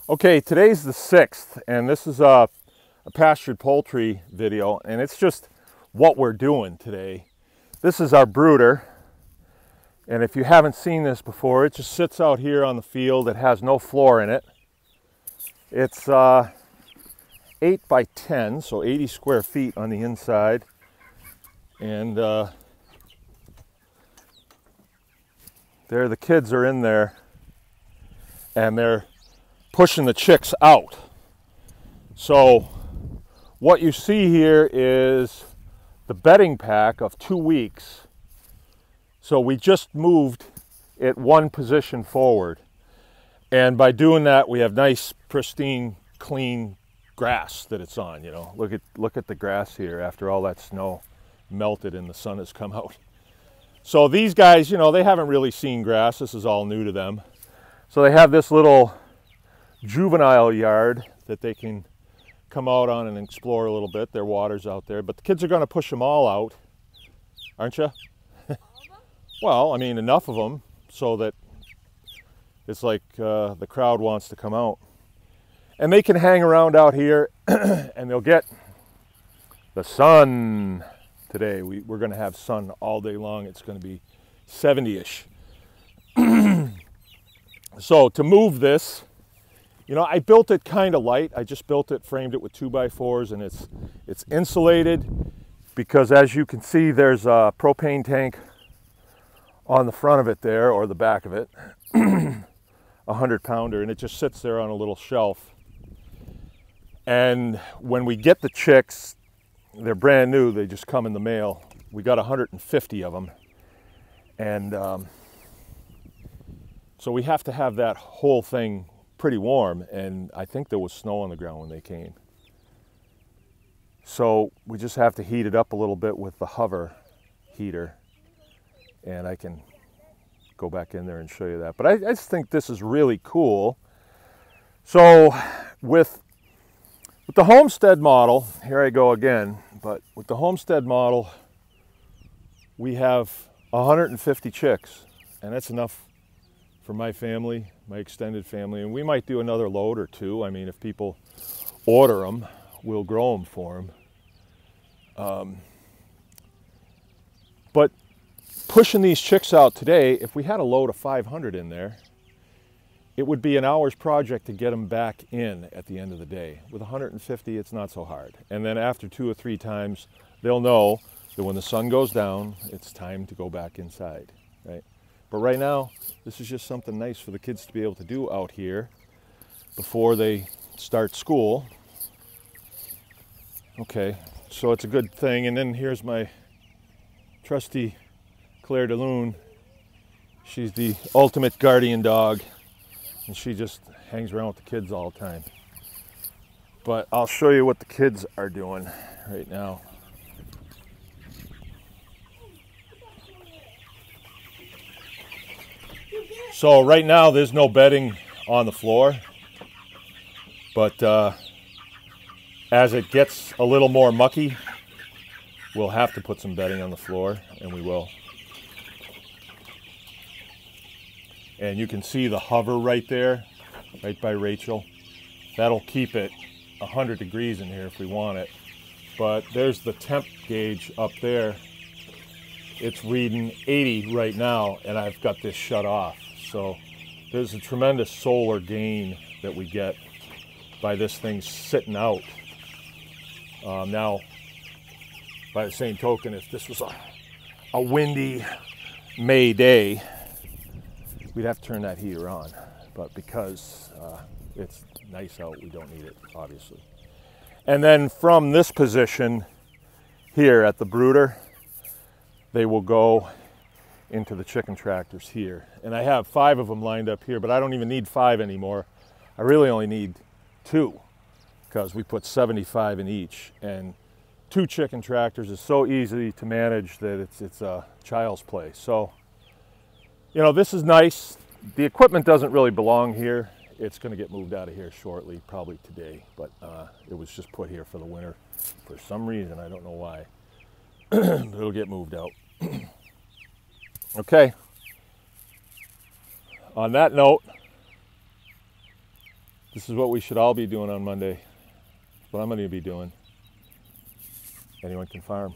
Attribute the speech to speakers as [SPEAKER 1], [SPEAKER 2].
[SPEAKER 1] Okay, today's the 6th, and this is a pastured poultry video, and it's just what we're doing today. This is our brooder, and if you haven't seen this before, it just sits out here on the field. It has no floor in it. It's 8 by 10, so 80 square feet on the inside, and there the kids are in there, and they're pushing the chicks out. So what you see here is the bedding pack of 2 weeks. So we just moved it one position forward, and by doing that we have nice pristine clean grass that it's on. You know, look at the grass here after all that snow melted and the sun has come out. So these guys, you know, they haven't really seen grass. This is all new to them. So they have this little juvenile yard that they can come out on and explore a little bit. Their water's out there, but the kids are going to push them all out, aren't you? Well, I mean, enough of them so that it's like the crowd wants to come out. And they can hang around out here and they'll get the sun today. We're going to have sun all day long. It's going to be 70-ish. So to move this, you know, I built it kind of light. I just built it, framed it with 2x4s, and it's insulated because, as you can see, there's a propane tank on the front of it there, or the back of it, 100-pounder, and it just sits there on a little shelf. And when we get the chicks, they're brand new. They just come in the mail. We got 150 of them, and so we have to have that whole thing pretty warm, and I think there was snow on the ground when they came. So we just have to heat it up a little bit with the hover heater, and I can go back in there and show you that. But I just think this is really cool. So with the homestead model, here I go again, but with the homestead model, we have 150 chicks, and that's enough for my family, my extended family, and we might do another load or two. I mean, if people order them, we'll grow them for them. But pushing these chicks out today, if we had a load of 500 in there, it would be an hour's project to get them back in at the end of the day. With 150, it's not so hard. And then after 2 or 3 times, they'll know that when the sun goes down, it's time to go back inside, right? But right now, this is just something nice for the kids to be able to do out here before they start school. Okay, so it's a good thing. And then here's my trusty Claire de Lune. She's the ultimate guardian dog, and she just hangs around with the kids all the time. But I'll show you what the kids are doing right now. So right now there's no bedding on the floor, but as it gets a little more mucky, we'll have to put some bedding on the floor, and we will. And you can see the hover right there, right by Rachel. That'll keep it 100 degrees in here if we want it. But there's the temp gauge up there. It's reading 80 right now, and I've got this shut off. So there's a tremendous solar gain that we get by this thing sitting out. Now, by the same token, if this was a windy May day, we'd have to turn that heater on. But because it's nice out, we don't need it, obviously. And then from this position here at the brooder, they will go into the chicken tractors here. And I have 5 of them lined up here, but I don't even need 5 anymore. I really only need 2 because we put 75 in each. And 2 chicken tractors is so easy to manage that it's a child's play. So, you know, this is nice. The equipment doesn't really belong here. It's going to get moved out of here shortly, probably today. But it was just put here for the winter for some reason. I don't know why. It'll get moved out. Okay, on that note, This is what we should all be doing on Monday. What I'm going to be doing. Anyone can farm.